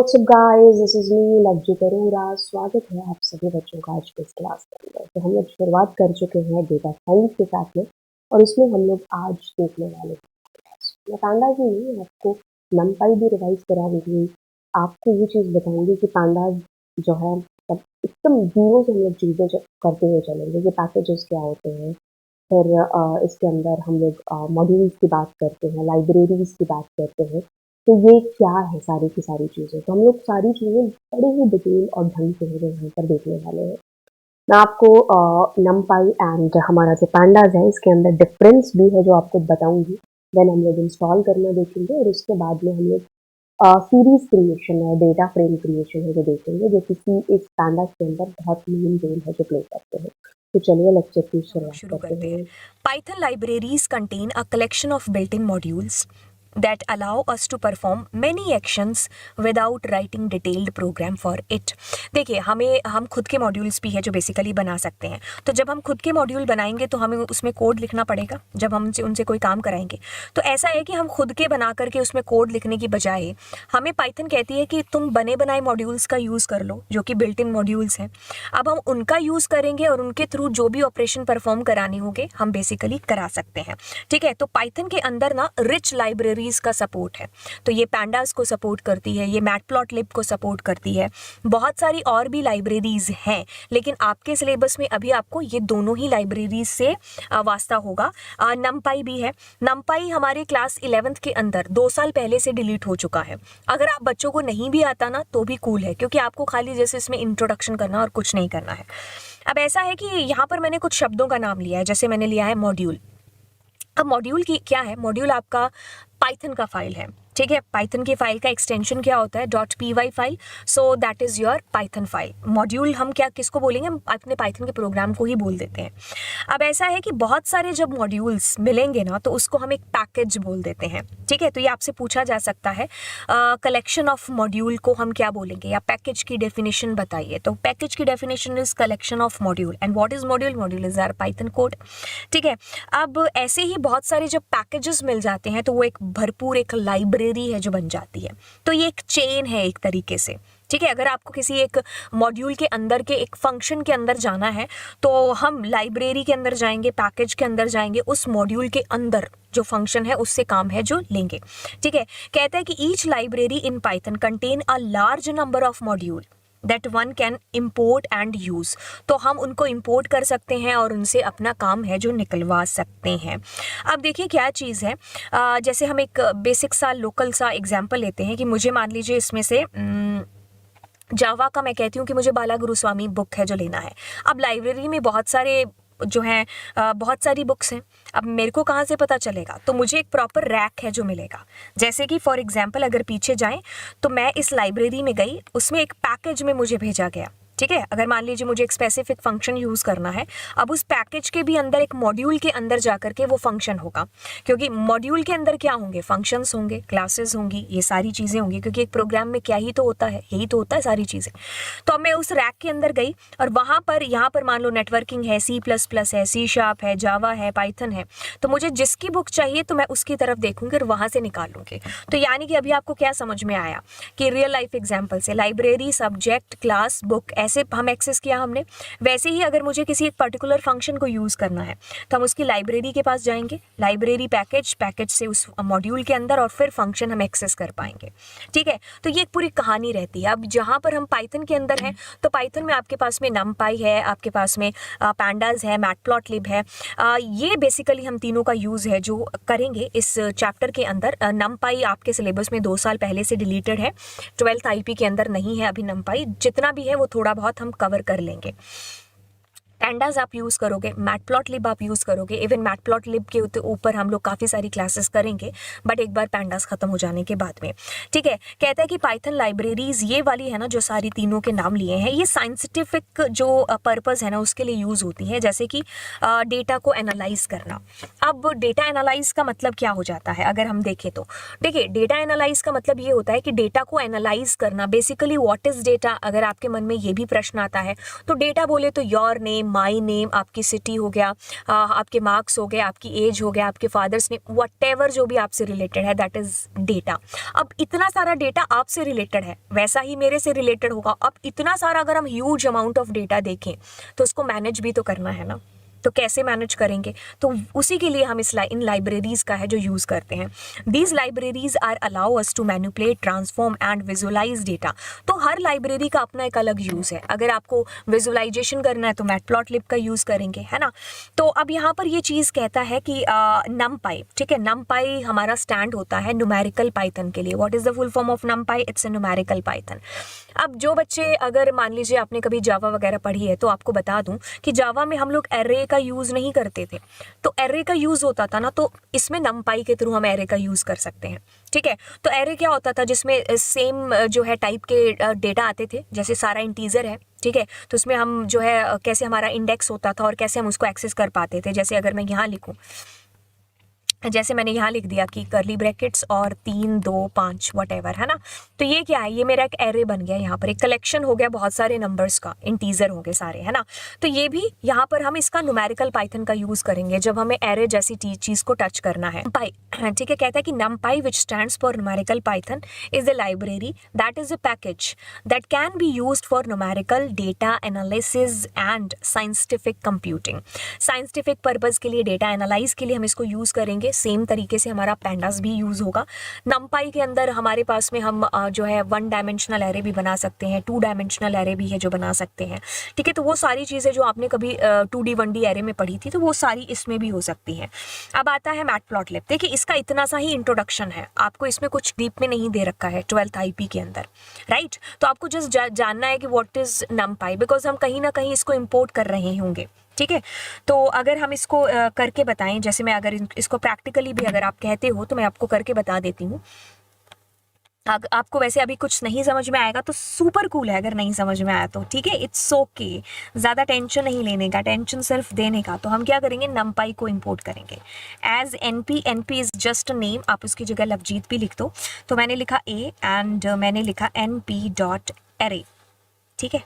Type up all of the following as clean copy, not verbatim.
What's up guys, this is me लज्जू करूँगा। स्वागत है आप सभी बच्चों का आज के इस क्लास के अंदर। तो हम लोग शुरुआत कर चुके हैं डेटा साइंस के साथ में और इसमें हम लोग आज देखने वाले हैं। मैं पांडाज ही नहीं, आपको नमपाई भी रिवाइज कराऊंगी। आपको ये चीज़ बताऊंगी कि पांडाज जो है सब एकदम जीरो से हम लोग चीज़ें करते हुए चलेंगे कि पैकेजेस क्या होते हैं। फिर इसके अंदर हम लोग मॉड्यूल्स की बात करते हैं, लाइब्रेरीज की बात करते हैं। तो ये क्या है सारी की सारी चीज़ें, तो हम लोग सारी चीज़ें बड़े ही डिटेल और ढंग से यहाँ पर देखने वाले हैं। मैं आपको नमपाई एंड हमारा जो पांडाज है इसके अंदर डिफरेंस भी है जो आपको बताऊंगी। देन हम लोग इंस्टॉल करना देखेंगे और उसके बाद में हम लोग सीरीज क्रिएशन है, डेटा फ्रेम क्रिएशन है जो देखेंगे, जो कि इस पांडाज के अंदर बहुत मेन रोल है जो प्ले करते हैं। तो चलिए लेक्चर की शुरुआत करते हैं। Python libraries contain a collection of built-in modules that allow us to perform many actions without writing detailed program for it. देखिए हम खुद के मॉड्यूल्स भी है जो बेसिकली बना सकते हैं। तो जब हम खुद के मॉड्यूल बनाएंगे तो हमें उसमें कोड लिखना पड़ेगा जब हम उनसे कोई काम कराएंगे। तो ऐसा है कि हम खुद के बना करके उसमें कोड लिखने की बजाय हमें पाइथन कहती है कि तुम बने बनाए मॉड्यूल्स का यूज़ कर लो जो कि बिल्ट इन मॉड्यूल्स हैं। अब हम उनका यूज़ करेंगे और उनके थ्रू जो भी ऑपरेशन परफॉर्म कराने होंगे हम बेसिकली करा सकते हैं। ठीक है, तो पाइथन के अंदर ना रिच लाइब्रेरीज का सपोर्ट है। तो ये पैंडास को सपोर्ट करती है, ये मैटप्लॉटलिब को सपोर्ट करती है, बहुत सारी और भी लाइब्रेरीज हैं, लेकिन आपके सिलेबस में अभी आपको ये दोनों ही लाइब्रेरीज से वास्ता होगा। नमपाई भी है। नमपाई हमारे क्लास 11th के अंदर 2 साल पहले से डिलीट हो चुका है। अगर आप बच्चों को नहीं भी आता ना तो भी कूल है, क्योंकि आपको खाली जैसे इसमें इंट्रोडक्शन करना और कुछ नहीं करना है। अब ऐसा है कि यहाँ पर मैंने कुछ शब्दों का नाम लिया है, जैसे मैंने लिया है मॉड्यूल। अब मॉड्यूल की क्या है, मॉड्यूल आपका पाइथन का फाइल है। ठीक है, पाइथन की फाइल का एक्सटेंशन क्या होता है, .py file. So that is your Python file. Module हम क्या किसको बोलेंगे, हम अपने पाइथन के प्रोग्राम को ही बोल देते हैं। अब ऐसा है कि बहुत सारे जब मॉड्यूल्स मिलेंगे ना तो उसको हम एक पैकेज बोल देते हैं। ठीक है, तो ये आपसे पूछा जा सकता है कलेक्शन ऑफ मॉड्यूल को हम क्या बोलेंगे, या पैकेज की डेफिनेशन बताइए। तो पैकेज की definition is collection of module. And what is module, module is our Python code. ठीक है, अब ऐसे ही बहुत सारे जब पैकेजेस मिल जाते हैं तो वो एक भरपूर एक लाइब्रेरी है जो बन जाती है। तो ये एक चेन है एक तरीके से। ठीक है, अगर आपको किसी एक मॉड्यूल के अंदर के एक फंक्शन के अंदर जाना है तो हम लाइब्रेरी के अंदर जाएंगे, पैकेज के अंदर जाएंगे, उस मॉड्यूल के अंदर जो फंक्शन है उससे काम है जो लेंगे। ठीक है, कहता है कि each library in Python contain a large number of module that one can import and use. तो हम उनको इम्पोर्ट कर सकते हैं और उनसे अपना काम है जो निकलवा सकते हैं। अब देखिए क्या चीज़ है, जैसे हम एक बेसिक सा लोकल सा एग्जाम्पल लेते हैं कि मुझे मान लीजिए इसमें से जावा का मैं कहती हूँ कि मुझे बाला गुरुस्वामी बुक है जो लेना है। अब लाइब्रेरी में बहुत सारे जो हैं बहुत सारी बुक्स हैं। अब मेरे को कहाँ से पता चलेगा, तो मुझे एक प्रॉपर रैक है जो मिलेगा। जैसे कि फॉर एग्जांपल अगर पीछे जाएं तो मैं इस लाइब्रेरी में गई, उसमें एक पैकेज में मुझे भेजा गया। ठीक है, अगर मान लीजिए मुझे एक स्पेसिफिक फंक्शन यूज़ करना है, अब उस पैकेज के भी अंदर एक मॉड्यूल के अंदर जा करके वो फंक्शन होगा, क्योंकि मॉड्यूल के अंदर क्या होंगे, फंक्शंस होंगे, क्लासेस होंगी, ये सारी चीज़ें होंगी, क्योंकि एक प्रोग्राम में क्या ही तो होता है, यही तो होता है सारी चीज़ें। तो अब मैं उस रैक के अंदर गई और वहाँ पर यहाँ पर मान लो नेटवर्किंग है, C++ है, C# है, जावा है, पाइथन है, तो मुझे जिसकी बुक चाहिए तो मैं उसकी तरफ देखूंगी और वहाँ से निकाल लूँगी। तो यानी कि अभी आपको क्या समझ में आया कि रियल लाइफ एग्जाम्पल से लाइब्रेरी, सब्जेक्ट, क्लास, बुक ऐसे हम एक्सेस किया हमने। वैसे ही अगर मुझे किसी एक पर्टिकुलर फंक्शन को यूज़ करना है तो हम उसकी लाइब्रेरी के पास जाएंगे, लाइब्रेरी पैकेज, पैकेज से उस मॉड्यूल के अंदर और फिर फंक्शन हम एक्सेस कर पाएंगे। ठीक है, तो ये एक पूरी कहानी रहती है। अब जहाँ पर हम पाइथन के अंदर हैं तो पाइथन में आपके पास में नमपाई है, आपके पास में पैंडास है, मैटप्लॉटलिब है। ये बेसिकली हम तीनों का यूज़ है जो करेंगे इस चैप्टर के अंदर। नमपाई आपके सिलेबस में 2 साल पहले से डिलीटेड है, 12th IP के अंदर नहीं है अभी नमपाई। जितना भी है वो थोड़ा बहुत हम कवर कर लेंगे। पैंडास आप यूज़ करोगे, मैटप्लॉटलिब आप यूज़ करोगे। इवन मैटप्लॉटलिब के ऊपर हम लोग काफ़ी सारी क्लासेस करेंगे, बट एक बार पैंडास ख़त्म हो जाने के बाद में। ठीक है, कहता है कि पाइथन लाइब्रेरीज ये वाली है ना जो सारी तीनों के नाम लिए हैं, ये साइंटिफिक जो पर्पज़ है ना उसके लिए यूज़ होती हैं, जैसे कि डेटा को एनालाइज करना। अब डेटा एनालाइज का मतलब क्या हो जाता है अगर हम देखें तो, देखिए डेटा एनालाइज का मतलब ये होता है कि डेटा को एनालाइज करना। बेसिकली व्हाट इज़ डेटा, अगर आपके मन में ये भी प्रश्न आता है तो डेटा बोले तो योर नेम, माई नेम, आपकी सिटी हो गया, आपके मार्क्स हो गए, आपकी एज हो गया, आपके फादर्स नेम, व्हाटएवर जो भी आपसे रिलेटेड है, दैट इज डेटा। अब इतना सारा डेटा आपसे रिलेटेड है, वैसा ही मेरे से रिलेटेड होगा। अब इतना सारा अगर हम ह्यूज अमाउंट ऑफ डेटा देखें तो उसको मैनेज भी तो करना है ना, तो कैसे मैनेज करेंगे? तो उसी के लिए हम इन लाइब्रेरीज का है जो यूज करते हैं। These libraries are allow us to manipulate, transform and visualize data. तो हर लाइब्रेरी का अपना एक अलग यूज है। अगर आपको विजुअलाइजेशन करना है तो मैटप्लॉटलिब का यूज करेंगे, है ना। तो अब यहाँ पर ये चीज कहता है कि नमपाई, ठीक है, नमपाई हमारा स्टैंड होता है न्यूमेरिकल पाइथन के लिए। What is the full form of नमपाई? It's a numerical Python. अब जो बच्चे, अगर मान लीजिए आपने कभी जावा वगैरह पढ़ी है, तो आपको बता दूं कि जावा में हम लोग एरे का यूज नहीं करते थे। तो एरे का यूज होता था ना, तो इसमें नमपाई के थ्रू हम एरे का यूज कर सकते हैं, ठीक है। तो एरे क्या होता था? जिसमें सेम जो है टाइप के डेटा आते थे, जैसे सारा इंटीजर है, ठीक है, तो उसमें हम जो है कैसे हमारा इंडेक्स होता था और कैसे हम उसको एक्सेस कर पाते थे। जैसे अगर मैं यहाँ लिखूँ, जैसे मैंने यहाँ लिख दिया कि करली ब्रैकेट्स और 3 2 5 वटेवर, है ना। तो ये क्या है? ये मेरा एक एरे बन गया, यहाँ पर एक कलेक्शन हो गया बहुत सारे नंबर्स का, इंटीजर हो गए सारे, है ना। तो ये भी यहाँ पर हम इसका न्यूमेरिकल पाइथन का यूज करेंगे जब हमें एरे जैसी चीज को टच करना है। पाई, ठीक है, कहता है कि numpy which stands for numerical python is a library that is a package that can be used for numerical data analysis and scientific computing। Scientific purpose के लिए, डेटा एनालाइज के लिए हम इसको यूज करेंगे। सेम तरीके से हमारा पैंडास भी यूज होगा। नमपाई के अंदर हमारे पास में हम जो है 1 डायमेंशनल एरे भी बना सकते हैं, 2 डायमेंशनल एरे भी है जो बना सकते हैं, ठीक है। तो वो सारी चीज़ें जो आपने कभी 2D 1D एरे में पढ़ी थी, तो वो सारी इसमें भी हो सकती हैं। अब आता है मैटप्लॉटलिब। देखिए, इसका इतना सा ही इंट्रोडक्शन है, आपको इसमें कुछ डीप में नहीं दे रखा है 12th IP के अंदर, राइट। तो आपको जस्ट जानना है कि व्हाट इज नमपाई, बिकॉज हम कहीं ना कहीं इसको इम्पोर्ट कर रहे होंगे, ठीक है। तो अगर हम इसको करके बताएं, जैसे मैं अगर इसको प्रैक्टिकली भी अगर आप कहते हो तो मैं आपको करके बता देती हूँ। आपको वैसे अभी कुछ नहीं समझ में आएगा तो सुपर कूल है, अगर नहीं समझ में आया तो ठीक है, इट्स ओके। ज़्यादा टेंशन नहीं लेने का, टेंशन सिर्फ देने का। तो हम क्या करेंगे? नमपाई को इंपोर्ट करेंगे as NP। NP is just a name, आप उसकी जगह लवजीत भी लिख दो। तो मैंने लिखा A एंड मैंने लिखा NP.array, ठीक है।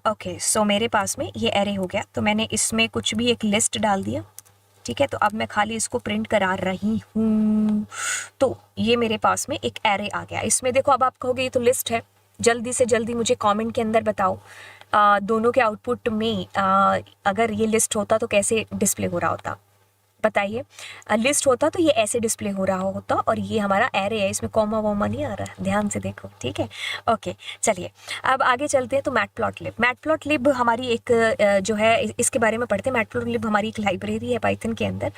ओके, सो मेरे पास में ये एरे हो गया। तो मैंने इसमें कुछ भी एक लिस्ट डाल दिया, ठीक है। तो अब मैं खाली इसको प्रिंट करा रही हूँ। तो ये मेरे पास में एक एरे आ गया। इसमें देखो, अब आप कहोगे ये तो लिस्ट है, जल्दी से जल्दी मुझे कमेंट के अंदर बताओ दोनों के आउटपुट में अगर ये लिस्ट होता तो कैसे डिस्प्ले हो रहा होता, बताइए। लिस्ट होता तो ये ऐसे डिस्प्ले हो रहा होता, और ये हमारा एरे है, इसमें कॉमा वॉमा नहीं आ रहा है, ध्यान से देखो, ठीक है। ओके, चलिए अब आगे चलते हैं। तो मैटप्लॉटलिब हमारी एक जो है इसके बारे में पढ़ते हैं। मैटप्लॉटलिब हमारी एक लाइब्रेरी है पाइथन के अंदर।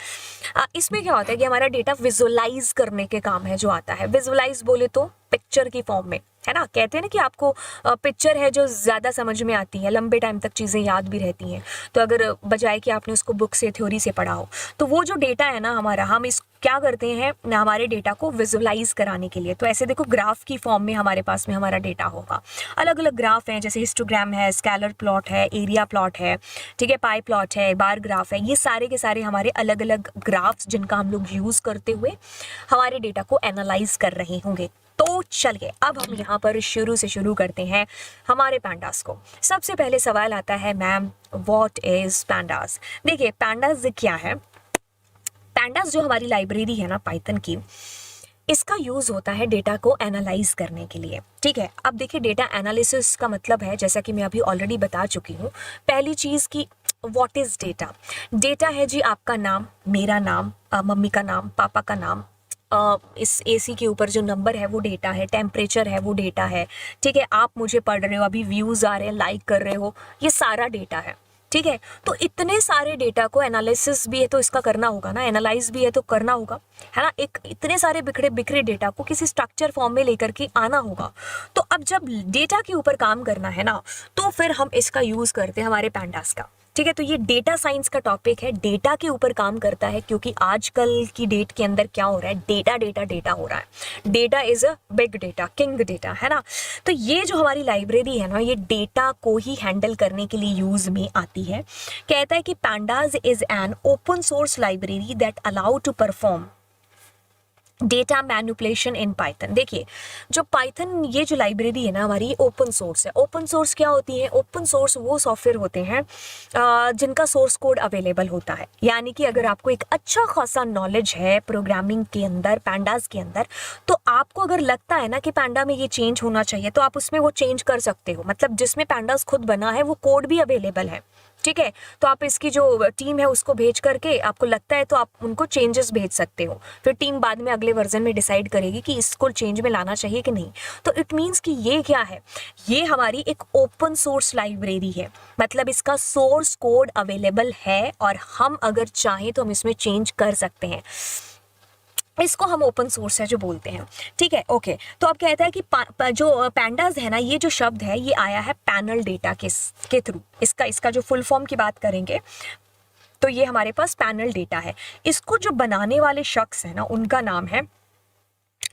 इसमें क्या होता है कि हमारा डेटा विजुअलाइज करने के काम है जो आता है। विजुअलाइज बोले तो पिक्चर की फॉर्म में, है ना। कहते हैं ना कि आपको पिक्चर है जो ज़्यादा समझ में आती है, लंबे टाइम तक चीज़ें याद भी रहती हैं। तो अगर बजाय कि आपने उसको बुक से, थ्योरी से पढ़ा हो, तो वो जो डेटा है ना हमारा, हम इस क्या करते हैं ना, हमारे डेटा को विजुअलाइज कराने के लिए। तो ऐसे देखो, ग्राफ की फॉर्म में हमारे पास में हमारा डेटा होगा। अलग अलग ग्राफ हैं, जैसे हिस्टोग्राम है, स्केलर प्लॉट है, एरिया प्लॉट है, ठीक है, पाई प्लॉट है, बार ग्राफ है। ये सारे के सारे हमारे अलग अलग ग्राफ्स जिनका हम लोग यूज़ करते हुए हमारे डेटा को एनालाइज कर रहे होंगे। तो चलिए अब हम यहाँ पर शुरू से शुरू करते हैं हमारे पैंडास को। सबसे पहले सवाल आता है, मैम व्हाट इज पैंडास। देखिए, पैंडास क्या है? पैंडास जो हमारी लाइब्रेरी है ना पाइथन की, इसका यूज होता है डेटा को एनालाइज करने के लिए, ठीक है। अब देखिए, डेटा एनालिसिस का मतलब है, जैसा कि मैं अभी ऑलरेडी बता चुकी हूँ, पहली चीज की व्हाट इज डेटा। डेटा है जी आपका नाम, मेरा नाम, मम्मी का नाम, पापा का नाम, इस AC के ऊपर जो नंबर है वो डेटा है, टेम्परेचर है वो डेटा है, ठीक है। आप मुझे पढ़ रहे हो, अभी व्यूज़ आ रहे हैं, लाइक कर रहे हो, ये सारा डेटा है, ठीक है। तो इतने सारे डेटा को एनालिसिस भी है तो इसका करना होगा ना, एनालाइज भी है तो करना होगा, है ना। एक इतने सारे बिखरे डेटा को किसी स्ट्रक्चर फॉर्म में लेकर के आना होगा। तो अब जब डेटा के ऊपर काम करना है ना, तो फिर हम इसका यूज़ करते हैं हमारे पैंडास का, ठीक है। तो ये डेटा साइंस का टॉपिक है, डेटा के ऊपर काम करता है, क्योंकि आजकल की डेट के अंदर क्या हो रहा है, डेटा डेटा डेटा हो रहा है। Data is a big data, king data, है ना। तो ये जो हमारी लाइब्रेरी है ना, ये डेटा को ही हैंडल करने के लिए यूज में आती है। कहता है कि pandas is an open source library that allow to perform data manipulation in Python. देखिए जो पाइथन ये जो लाइब्रेरी है ना हमारी, ओपन सोर्स है। ओपन सोर्स क्या होती है? ओपन सोर्स वो सॉफ्टवेयर होते हैं जिनका सोर्स कोड अवेलेबल होता है। यानी कि अगर आपको एक अच्छा खासा नॉलेज है प्रोग्रामिंग के अंदर, पैंडास के अंदर, तो आपको अगर लगता है ना कि पैंडा में ये चेंज होना चाहिए तो आप उसमें वो चेंज कर सकते हो। मतलब जिसमें पैंडास खुद बना है वो कोड भी अवेलेबल है, ठीक है। तो आप इसकी जो टीम है उसको भेज करके, आपको लगता है तो आप उनको चेंजेस भेज सकते हो। फिर टीम बाद में अगले वर्जन में डिसाइड करेगी कि इसको चेंज में लाना चाहिए कि नहीं। तो इट मीन्स कि ये क्या है? ये हमारी एक ओपन सोर्स लाइब्रेरी है। मतलब इसका सोर्स कोड अवेलेबल है और हम अगर चाहें तो हम इसमें चेंज कर सकते हैं। इसको हम ओपन सोर्स है जो बोलते हैं, ठीक है। ओके, तो अब कहता है कि जो पैंडास है ना, ये जो शब्द है ये आया है पैनल डेटा के थ्रू। इसका जो फुल फॉर्म की बात करेंगे तो ये हमारे पास पैनल डेटा है। इसको जो बनाने वाले शख्स है ना, उनका नाम है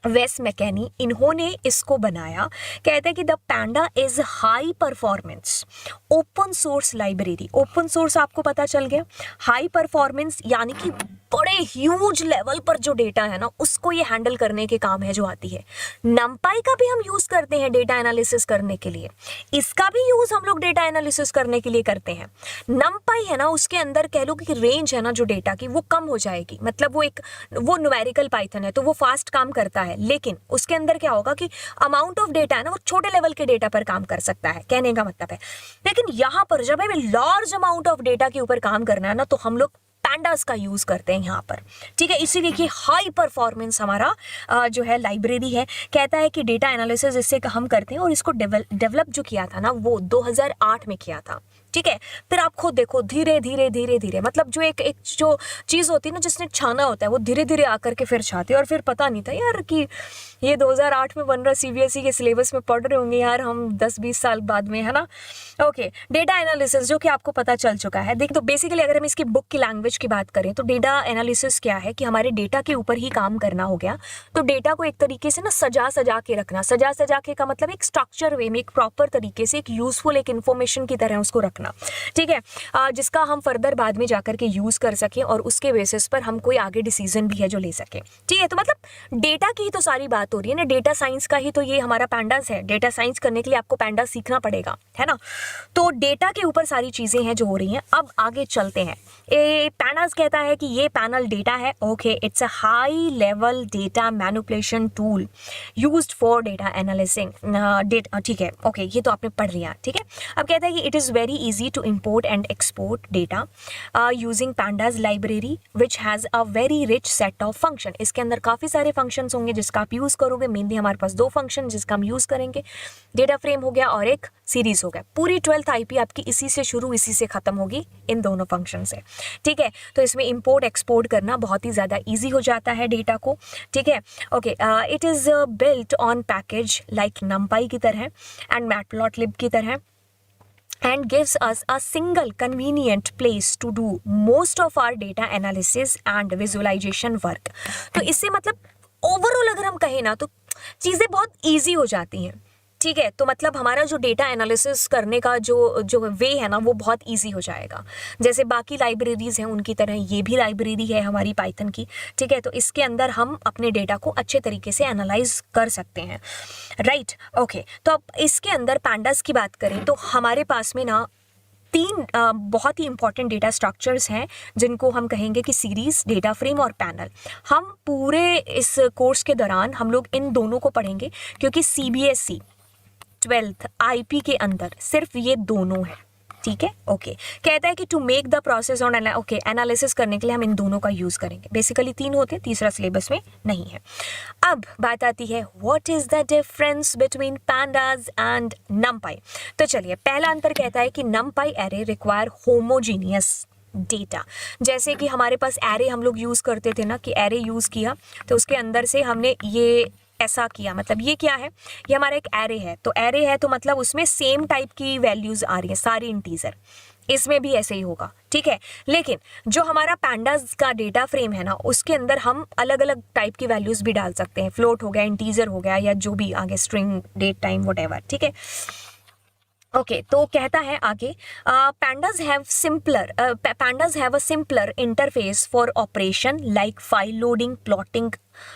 वेस मैकेनी। इन्होंने इसको बनाया। कहते हैं कि the panda is high performance open source library. Open source आपको पता चल गया, हाई परफॉर्मेंस यानी कि बड़े ह्यूज लेवल पर जो डेटा है ना उसको ये हैंडल करने के काम है जो आती है। नमपाई का भी हम यूज करते हैं डेटा एनालिसिस करने के लिए, इसका भी यूज हम लोग डेटा एनालिसिस करने के लिए करते हैं। नमपाई है ना, उसके अंदर कह लो कि रेंज है ना जो डेटा की वो कम हो जाएगी। मतलब वो न्यूमेरिकल पाइथन है तो वो फास्ट काम करता है, लेकिन उसके अंदर क्या होगा कि अमाउंट ऑफ डेटा है ना वो छोटे लेवल के डेटा पर काम कर सकता है, कहने का मतलब है। लेकिन यहां पर जब हमें लार्ज अमाउंट ऑफ डेटा के ऊपर काम करना है ना तो हम लोग पैंडास का यूज करते हैं यहाँ पर, ठीक है। इसीलिए कि हाई परफॉर्मेंस हमारा जो है लाइब्रेरी है। कहता है कि डेटा एनालिसिस इससे हम करते हैं और इसको डेवलप जो किया था ना वो 2008 में किया था, ठीक है। फिर आप खुद देखो धीरे धीरे धीरे धीरे, मतलब जो एक जो चीज़ होती है ना जिसने छाना होता है वो धीरे धीरे आकर के फिर छाते हैं। और फिर पता नहीं था यार कि ये 2008 में बन रहा, सीबीएसई के सिलेबस में पढ़ रहे होंगे यार हम 10-20 साल बाद में, है ना। ओके, डेटा एनालिसिस जो कि आपको पता चल चुका है। देखिए तो बेसिकली अगर हम इसकी बुक की लैंग्वेज की बात करें तो डेटा एनालिसिस क्या है कि हमारे डेटा के ऊपर ही काम करना हो गया। तो डेटा को एक तरीके से ना सजा के रखना, सजा के का मतलब एक स्ट्रक्चर वे में, एक प्रॉपर तरीके से, एक यूजफुल, एक इन्फॉर्मेशन की तरह उसको रखना, ठीक है, जिसका हम फर्दर बाद में जाकर के यूज कर सकें और उसके बेसिस पर हम कोई आगे डिसीजन भी है जो ले सके, ठीक है। तो मतलब डेटा की ही तो सारी बात हो रही है ना, डेटा साइंस का ही तो ये हमारा पैंडास है। डेटा साइंस करने के लिए आपको पैंडास सीखना पड़ेगा, है ना। तो डेटा के ऊपर सारी चीजें हैं जो हो रही हैं। अब आगे चलते हैं। पैंडास कहता है कि ये पैनल डेटा है। Okay, it's a high level data manipulation tool used for data analysing data, ठीक है। ओके, ये तो आपने पढ़ लिया, ठीक है। अब कहता है कि it is very easy to import and export data using pandas library which has a very rich set of function। इसके अंदर काफ़ी सारे फंक्शंस होंगे जिसका आप यूज़ करोगे। मेनली हमारे पास 2 फंक्शन जिसका हम यूज़ करेंगे, डेटा फ्रेम हो गया और एक सीरीज हो गया। पूरी 12th आईपी आपकी इसी से शुरू इसी से ख़त्म होगी, इन दोनों फंक्शन से, ठीक है। तो इसमें इंपोर्ट एक्सपोर्ट करना बहुत ही ज़्यादा ईजी हो जाता है डेटा को, ठीक है। Okay, it is built on package like numpy की तरह एंड मैटप्लॉटलिब की तरह and gives us a single convenient place to do most of our data analysis and visualization work। तो इससे मतलब ओवरऑल अगर हम कहें ना तो चीज़ें बहुत इजी हो जाती हैं, ठीक है। तो मतलब हमारा जो डेटा एनालिसिस करने का जो वे है ना वो बहुत इजी हो जाएगा। जैसे बाकी लाइब्रेरीज हैं उनकी तरह ये भी लाइब्रेरी है हमारी पाइथन की, ठीक है। तो इसके अंदर हम अपने डेटा को अच्छे तरीके से एनालाइज कर सकते हैं, राइट। ओके, तो अब इसके अंदर पैंडास की बात करें तो हमारे पास में ना 3 बहुत ही इंपॉर्टेंट डेटा स्ट्रक्चर्स हैं जिनको हम कहेंगे कि सीरीज, डेटा फ्रेम और पैनल। हम पूरे इस कोर्स के दौरान हम लोग इन दोनों को पढ़ेंगे क्योंकि सीबीएसई 12th आईपी के अंदर सिर्फ ये दोनों हैं, ठीक है। ओके, कहता है कि to make the process on okay analysis करने के लिए हम इन दोनों का यूज करेंगे। बेसिकली 3 होते हैं, तीसरा सिलेबस में नहीं है। अब बात आती है what is the difference between pandas and numpy। तो चलिए, पहला अंतर कहता है कि numpy array require homogeneous data. जैसे कि हमारे पास एरे हम लोग यूज करते थे ना कि एरे यूज किया तो उसके अंदर से हमने ये ऐसा किया, मतलब ये क्या है, ये हमारा एक एरे है। तो एरे है तो मतलब उसमें सेम टाइप की वैल्यूज आ रही है, सारी इंटीजर। इसमें भी ऐसे ही होगा, ठीक है। लेकिन जो हमारा पैंडास का डेटा फ्रेम है ना उसके अंदर हम अलग अलग टाइप की वैल्यूज भी डाल सकते हैं। फ्लोट हो गया, इंटीजर हो गया, या जो भी आगे स्ट्रिंग, डेट, टाइम, व्हाटएवर, ठीक है। ओके, तो कहता है आगे pandas have a simpler interface for operation like file loading, plotting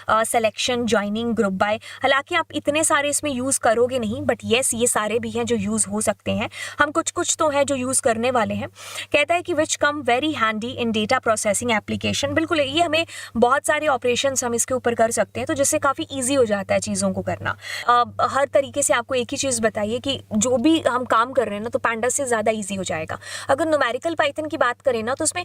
selection, joining, group by. हालांकि आप इतने सारे इसमें यूज़ करोगे नहीं, बट येस ये सारे भी हैं जो यूज़ हो सकते हैं। हम कुछ कुछ तो है जो यूज़ करने वाले हैं। कहता है कि विच कम वेरी हैंडी इन डेटा प्रोसेसिंग एप्लीकेशन। बिल्कुल, ये हमें बहुत सारे ऑपरेशंस हम इसके ऊपर कर सकते हैं, तो जिससे काफ़ी ईजी हो जाता है चीज़ों को करना। हर तरीके से आपको एक ही चीज़ बताइए कि जो भी हम काम कर रहे हैं ना, तो पैंडास से ज़्यादा ईजी हो जाएगा। अगर न्यूमेरिकल पाइथन की बात करें ना, तो उसमें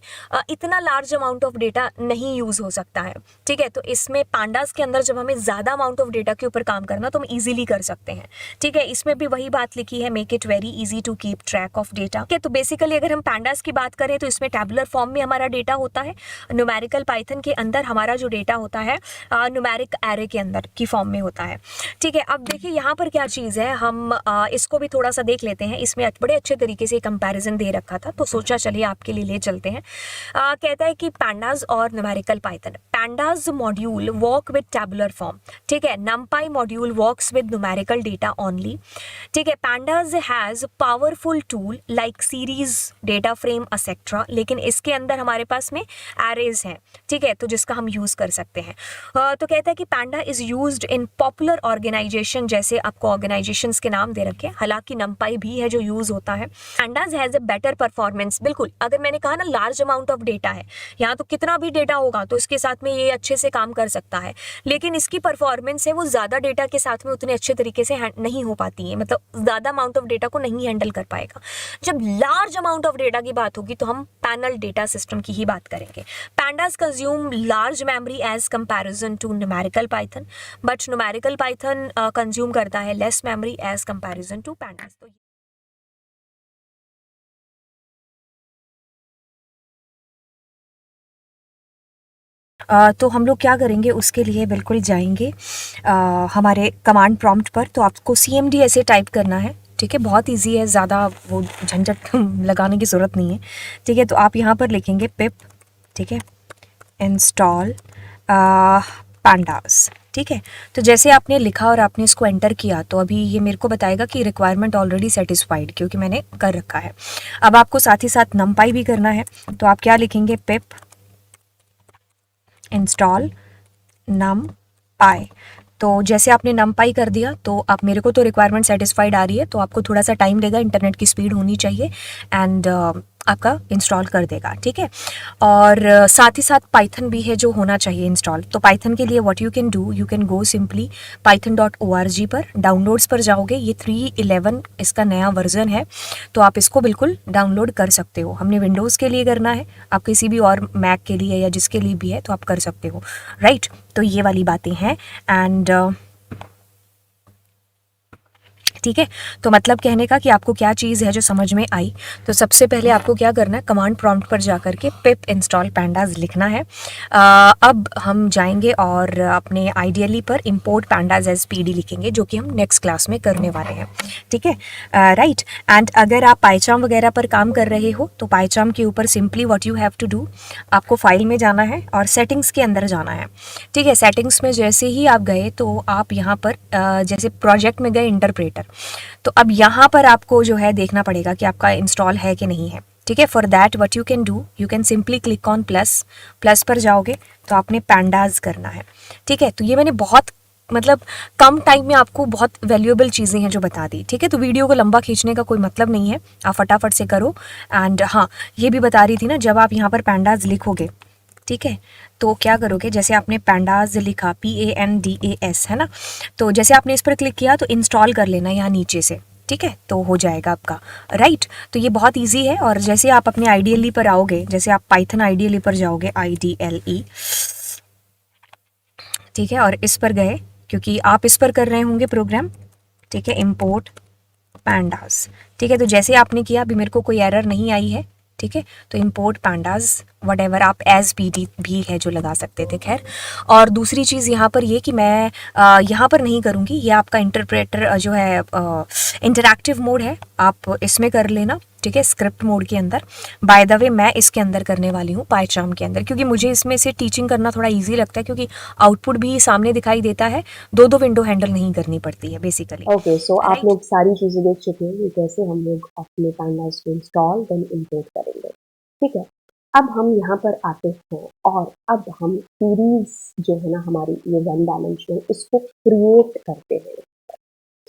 इतना लार्ज अमाउंट ऑफ डेटा नहीं यूज़ हो सकता है, ठीक है। तो इसमें पैंडास के अंदर जब हमें ज़्यादा अमाउंट ऑफ डेटा के ऊपर काम करना, तो हम ईजिली कर सकते हैं, ठीक है। इसमें भी वही बात लिखी है, make it very easy to keep track of data. ठीक है, तो बेसिकली अगर हम पैंडास की बात करें तो इसमें टैबुलर फॉर्म में हमारा डेटा होता है। न्यूमेरिकल पाइथन के अंदर हमारा जो डेटा होता है न्यूमेरिक एरे के अंदर की फॉर्म में होता है, ठीक है। अब देखिए यहाँ पर क्या चीज़ है, हम इसको भी थोड़ा सा देख लेते हैं। इसमें बड़े अच्छे तरीके से कंपैरिजन दे रखा था, तो सोचा चलिए आपके लिए ले चलते हैं। कहता है कि पैंडास और numerical Python, pandas module work with tabular form, ठीक है। नमपाई module works with numerical data only, ठीक है। Pandas has powerful tool like series, data frame etcetera, लेकिन इसके अंदर हमारे पास में एरेज हैं, ठीक है, तो जिसका हम यूज़ कर सकते हैं। तो कहता है कि panda is used in popular organisation, जैसे आपको ऑर्गेनाइजेशंस के नाम दे रखे हैं, हालांकि नमपाई भी है जो यूज़ होता है। Pandas has a better performance. बिल्कुल, अगर मैंने कहा ना लार्ज अमाउंट ऑफ डेटा है, यहाँ तो कितना भी डेटा होगा तो इसके साथ में ये अच्छे से काम कर सकता है, लेकिन इसकी परफॉर्मेंस है वो ज़्यादा डेटा के साथ में उतने अच्छे तरीके से नहीं हो पाती है, मतलब ज़्यादा अमाउंट ऑफ डेटा को नहीं हैंडल कर पाएगा। जब लार्ज अमाउंट ऑफ डेटा की बात होगी तो हम पैनल डेटा सिस्टम की ही बात करेंगे। Pandas consume large memory as comparison to numerical Python, but numerical Python consume करता है less memory as comparison to pandas. तो हम लोग क्या करेंगे उसके लिए, बिल्कुल जाएंगे हमारे कमांड प्रॉम्प्ट पर। तो आपको CMD ऐसे टाइप करना है, ठीक है। बहुत इजी है, ज़्यादा वो झंझट लगाने की ज़रूरत नहीं है, ठीक है। तो आप यहाँ पर लिखेंगे पिप, ठीक है, इंस्टॉल पैंडास, ठीक है। तो जैसे आपने लिखा और आपने इसको एंटर किया, तो अभी ये मेरे को बताएगा कि रिक्वायरमेंट ऑलरेडी सेटिस्फाइड, क्योंकि मैंने कर रखा है। अब आपको साथ ही साथ नमपाई भी करना है, तो आप क्या लिखेंगे, पिप इंस्टॉल numpy। तो जैसे आपने numpy कर दिया, तो आप, मेरे को तो रिक्वायरमेंट सेटिस्फाइड आ रही है, तो आपको थोड़ा सा टाइम लेगा, इंटरनेट की स्पीड होनी चाहिए, एंड आपका इंस्टॉल कर देगा, ठीक है। और साथ ही साथ पाइथन भी है जो होना चाहिए इंस्टॉल। तो पाइथन के लिए what you can do, you can go simply python.org पर, डाउनलोड्स पर जाओगे, ये 3.11 इसका नया वर्जन है, तो आप इसको बिल्कुल डाउनलोड कर सकते हो। हमने विंडोज़ के लिए करना है, आप किसी भी और मैक के लिए या जिसके लिए भी है तो आप कर सकते हो, राइट। तो ये वाली बातें हैं, एंड ठीक है। तो मतलब कहने का कि आपको क्या चीज़ है जो समझ में आई। तो सबसे पहले आपको क्या करना है, कमांड प्रॉम्प्ट पर जा करके पिप इंस्टॉल पैंडास लिखना है। अब हम जाएंगे और अपने आइडियली पर इंपोर्ट पैंडास एज PD लिखेंगे, जो कि हम नेक्स्ट क्लास में करने वाले हैं, ठीक है, राइट। एंड अगर आप पाइचाम वगैरह पर काम कर रहे हो, तो पाइचाम के ऊपर simply what you have to do, आपको फाइल में जाना है और सेटिंग्स के अंदर जाना है, ठीक है। सेटिंग्स में जैसे ही आप गए, तो आप यहाँ पर जैसे प्रोजेक्ट में गए इंटरप्रेटर, तो अब यहाँ पर आपको जो है देखना पड़ेगा कि आपका इंस्टॉल है कि नहीं है, ठीक है। For that what you can do, you can simply click on plus पर जाओगे तो आपने पैंडास करना है, ठीक है। तो ये मैंने बहुत मतलब कम टाइम में आपको बहुत वैल्यूएबल चीज़ें हैं जो बता दी, ठीक है। तो वीडियो को लंबा खींचने का कोई मतलब नहीं है, आप फटाफट से करो। एंड हाँ, ये भी बता रही थी ना, जब आप यहाँ पर पैंडास लिखोगे, ठीक है, तो क्या करोगे, जैसे आपने पैंडास लिखा PANDAS है ना, तो जैसे आपने इस पर क्लिक किया तो इंस्टॉल कर लेना यहाँ नीचे से, ठीक है, तो हो जाएगा आपका, राइट। तो ये बहुत इजी है। और जैसे आप अपने IDLE पर आओगे, जैसे आप पाइथन IDLE पर जाओगे, IDLE, ठीक है, और इस पर गए, क्योंकि आप इस पर कर रहे होंगे प्रोग्राम, ठीक है, इंपोर्ट पैंडास, ठीक है। तो जैसे आपने किया, अभी मेरे को कोई एरर नहीं आई है, ठीक है। तो इंपोर्ट पैंडास वट आप एज PD भी है जो लगा सकते थे, खैर। और दूसरी चीज़ यहाँ पर ये कि मैं यहाँ पर नहीं करूँगी, ये आपका इंटरप्रेटर जो है इंटरैक्टिव मोड है, आप इसमें कर लेना, ठीक है, स्क्रिप्ट मोड के अंदर। बाय द वे मैं इसके अंदर करने वाली हूँ, पाइचाम के अंदर, क्योंकि मुझे इसमें से टीचिंग करना थोड़ा ईजी लगता है, क्योंकि आउटपुट भी सामने दिखाई देता है, दो विंडो हैंडल नहीं करनी पड़ती है बेसिकली। ओके, सो आप राइट, लोग सारी चीज़ें देख चुके हैं कि कैसे हम लोग अपने पैंडास को इंस्टॉल देन इंपोर्ट करेंगे, ठीक है। अब हम यहाँ पर आते हैं और अब हम सीरीज जो है ना हमारी ये वन डायमेंशनल इसको क्रिएट करते हैं।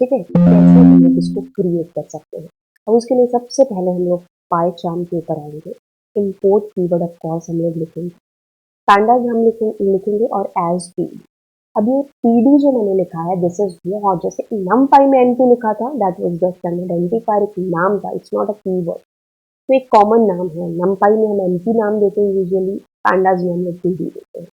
ठीक है, कैसे हम लोग इसको क्रिएट कर सकते हैं। और उसके लिए सबसे पहले हम लोग पाई चार्म के ऊपर आएंगे। इंपोर्ट कीवर्ड ऑफ कोर्स हम लोग लिखेंगे, पैंडाज हम लिखेंगे और एज पी। अब ये पीडी जो मैंने लिखा है दिस इज व्हाट, जैसे नमपाई में एनपी लिखा था that was just an identifier, एक नाम था, इट्स नॉट अ कीवर्ड। तो एक कॉमन नाम है, नमपाई में हम एनपी नाम देते हैं यूजुअली, पैंडाज में हम लोग पीडी देते हैं।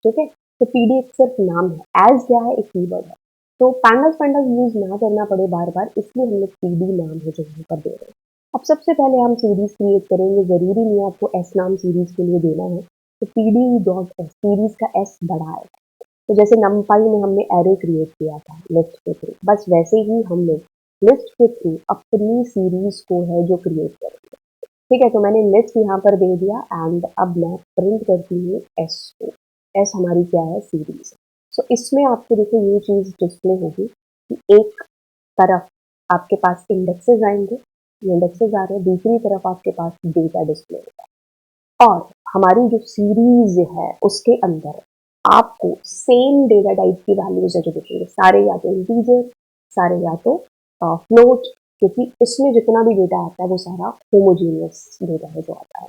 ठीक है, तो पीडी एक सिर्फ नाम है, एज क्या है, एक कीवर्ड है। तो पैंडाज पैंडाज यूज ना करना पड़े बार बार, इसलिए हम लोग पीडी नाम है जो यहाँ पर दे रहे हैं। अब सबसे पहले हम सीरीज क्रिएट करेंगे, जरूरी नहीं आपको एस नाम सीरीज के लिए देना है, तो पीडी डॉट एस, सीरीज का एस बड़ा है। तो जैसे नमपाई में हमने एरे क्रिएट किया था लिस्ट के थ्रू, बस वैसे ही हम लोग लिस्ट के थ्रू अपनी सीरीज को है जो क्रिएट करेंगे। ठीक है, तो मैंने लिस्ट यहाँ पर दे दिया एंड अब मैं प्रिंट करती हूँ एस को। एस हमारी क्या है, सीरीज। सो इसमें आपको देखो ये चीज डिस्प्ले होगी कि एक तरफ आपके पास इंडेक्सेस आएंगे, ये इंडेक्सेस आ रहे हैं, दूसरी तरफ आपके पास डेटा डिस्प्ले होगा। और हमारी जो सीरीज है उसके अंदर आपको सेम डेटा टाइप की वैल्यूज है जो दिखेंगे, सारे या तो इंटीजर, सारे या तो फ्लोट, क्योंकि इसमें जितना भी डेटा आता है वो सारा होमोजीनियस डेटा है जो आता है।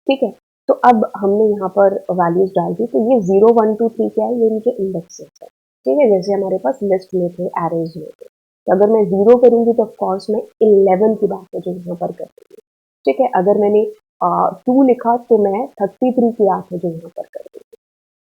ठीक है, तो अब हमने यहाँ पर वैल्यूज डाल दी, तो ये 0 1 2 3 क्या है, ये इनके इंडेक्सेस है। ठीक है, जैसे हमारे पास लिस्ट में थे, एरेज में थे, तो अगर मैं 0 करूंगी तो ऑफकोर्स मैं 11 की बात है जो यहाँ पर कर रही हूँ। ठीक है, अगर मैंने 2 लिखा तो मैं 33 की बात है जो यहाँ पर कर रही हूँ।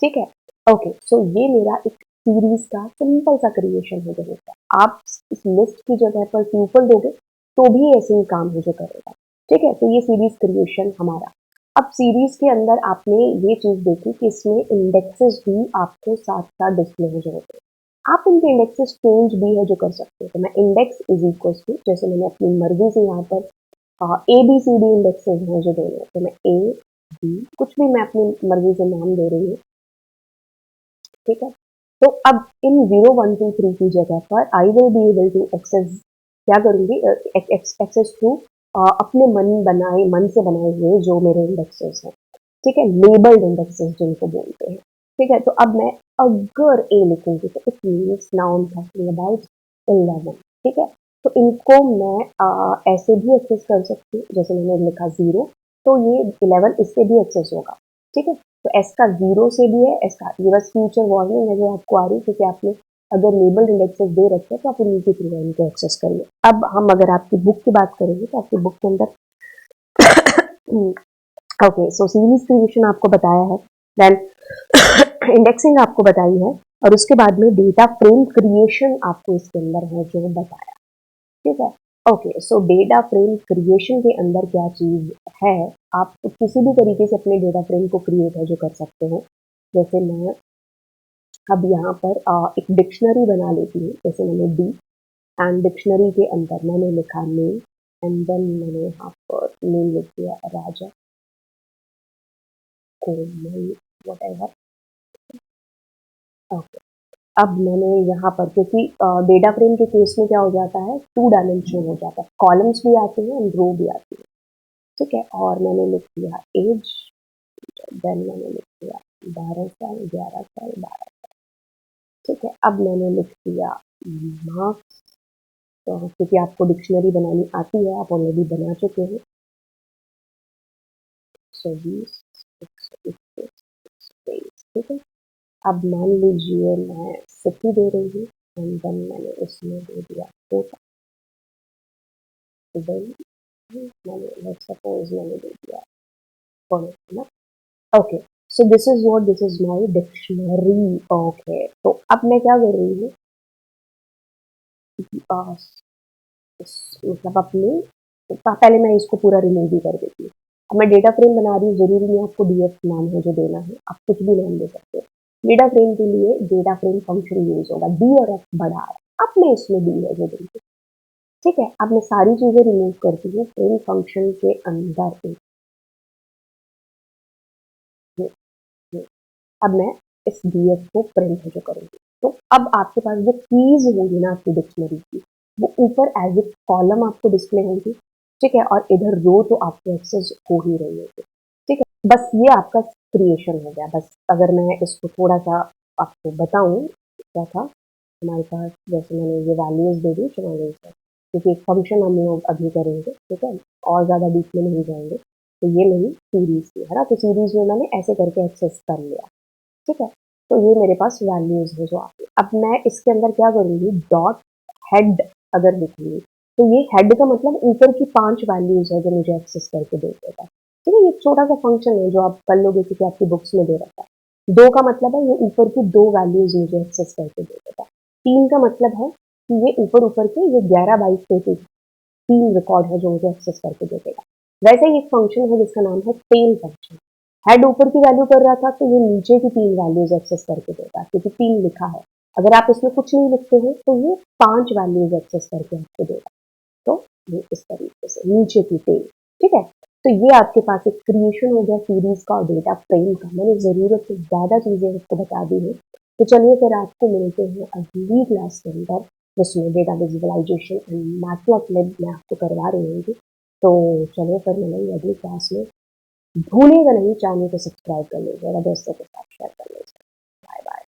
ठीक है, ओके, सो ये मेरा एक सीरीज का सिंपल सा क्रिएशन है जो होता है। आप इस लिस्ट की जगह पर ट्यूपल दोगे तो भी ऐसे ही काम हो जो करेगा। ठीक है, तो ये सीरीज क्रिएशन हमारा। अब सीरीज के अंदर आपने ये चीज देखी कि इसमें इंडेक्सेस भी आपको साथ साथ डिस्प्ले हो जाते हैं। आप इनके इंडेक्सेस चेंज भी है जो कर सकते हो। तो मैं इंडेक्स इज इक्वल टू, जैसे मैंने अपनी मर्जी से यहाँ पर A B C D indexes हैं जो दे रहे हैं, तो मैं ए बी कुछ भी मैं अपनी मर्जी से नाम दे रही हूँ। ठीक है, तो अब इन 0 1 2 3 की जगह पर I will be able to access, क्या करूंगी, एक्सेस थ्रू अपने मन से बनाए हुए जो मेरे इंडेक्सेस हैं। ठीक है, लेबल्ड इंडेक्सेस जिनको बोलते हैं। ठीक है, तो अब मैं अगर ए लिखूंगी तो it means now I am talking about 11। ठीक है, तो इनको मैं ऐसे भी एक्सेस कर सकती हूँ, जैसे मैंने लिखा 0 तो ये 11 इससे भी एक्सेस होगा। ठीक है, तो एस का 0 से भी है, एस का, ये बस फ्यूचर वार्निंग है जो आपको आ रही है, क्योंकि आपने अगर लेबल्ड इंडेक्सेस दे रखे हैं तो आप उन्हीं के थ्रू इनको एक्सेस करिए। अब हम अगर आपकी बुक की बात करेंगे तो आपकी बुक के अंदर ओके, सो सीरीज क्रिएशन आपको बताया है, देन इंडेक्सिंग आपको बताई है, और उसके बाद में डेटा फ्रेम क्रिएशन आपको इसके अंदर है जो बताया। ठीक है, ओके, सो डेटा फ्रेम क्रिएशन के अंदर क्या चीज है, आप किसी भी तरीके से अपने डेटा फ्रेम को क्रिएट है जो कर सकते हो। जैसे मैं अब यहाँ पर एक डिक्शनरी बना लेती हूँ, जैसे मैंने डी एंड डिक्शनरी के अंदर मैंने लिखा नेम एंड देन मैंने यहाँ पर नेम लिख दिया राजा, कोमल, वटेवर। ओके, अब मैंने यहाँ पर, क्योंकि डेटा फ्रेम के केस में क्या हो जाता है, 2 डायमेंशन हो जाता है, कॉलम्स भी आती हैं एंड रो भी आती है। ठीक है, और मैंने लिख दिया एज, देन मैंने लिख दिया 12 साल, 11 साल, 12। ठीक है, अब मैंने लिख दिया मार्क्स, तो क्योंकि आपको डिक्शनरी बनानी आती है, आप ऑलरेडी बना चुके हैं। 120, 121, ठीक है, अब मान लीजिए मैं सिटी दे रही हूँ एंड देन मैंने इसमें दे दिया कोटा, देन मैंने लेट्स सपोज मैंने दे दिया ना। Okay, so this is what, this is my dictionary. Okay, तो अब मैं क्या कर रही हूँ, मतलब अपने पहले मैं इसको पूरा रिमूव भी कर देती हूँ। अब मैं डेटा फ्रेम बना रही हूँ, जरूरी नहीं आपको डीएफ नाम है जो देना है, आप कुछ भी नाम दे सकते हो। डेटा फ्रेम के लिए डेटा फ्रेम फंक्शन यूज होगा, डी और एफ बड़ा है, अब मैं इसमें डी है जो दूंगी। ठीक है, अब मैं सारी चीजें रिमूव करती हूँ, फ्रेम फंक्शन के अंदर अब मैं इस डीएफ को प्रिंट है जो करूंगी। तो अब आपके पास जो कीज होंगी ना आपकी डिक्शनरी की, वो ऊपर एज ए कॉलम आपको डिस्प्ले होंगी। ठीक है, और इधर रो तो आपको एक्सेस हो ही रही होगी। ठीक है। बस ये आपका क्रिएशन हो गया। बस अगर मैं इसको थोड़ा सा आपको बताऊं क्या था हमारे पास, जैसे मैंने ये वैल्यूज दे दी चलो से, क्योंकि एक फंक्शन हम लोग अभी करेंगे, ठीक है, और ज़्यादा डीप में नहीं जाएंगे। तो ये मेरी सीरीज थी, है ना, तो सीरीज में मैंने ऐसे करके एक्सेस कर लिया, ठीक है। तो ये मेरे पास वैल्यूज है जो आती है। अब मैं इसके अंदर क्या करूंगी, डॉट हेड अगर लिखूंगी, तो ये हेड का मतलब ऊपर की 5 वैल्यूज है जो मुझे एक्सेस करके दे देगा, ठीक है। ये छोटा सा फंक्शन है जो आप कर लोगे क्योंकि आपकी बुक्स में दे रखा है। 2 का मतलब है ये ऊपर की 2 वैल्यूज मुझे एक्सेस करके दे देगा। 3 का मतलब है कि ये ऊपर ऊपर के ये 11 बाइट के 3 रिकॉर्ड है जो मुझे एक्सेस करके दे देगा। वैसे ही एक फंक्शन है जिसका नाम है टेल फंक्शन। हेड ऊपर की वैल्यू कर रहा था तो ये नीचे की 3 वैल्यूज एक्सेस करके देगा क्योंकि 3 लिखा है। अगर आप इसमें कुछ नहीं लिखते हैं तो ये 5 वैल्यूज एक्सेस करके आपको देगा। तो ये इस तरीके से नीचे की टेल, ठीक है। तो ये आपके पास एक क्रिएशन हो गया सीरीज का और डेटा फ्रेम का। मैंने जरूरत से ज्यादा चीजें आपको बता दी है। तो चलिए फिर आपको मिलते हैं अगली क्लास के अंदर जिसमें डेटा विजुअलाइजेशन एंड मैटप्लॉटलिब मैं आपको करवा रही हूँ। तो चलिए फिर मिलेंगे अगली क्लास में। भूलिएगा नहीं चैनल को सब्सक्राइब कर लीजिएगा, दोस्तों के साथ शेयर कर लीजिएगा। Bye bye.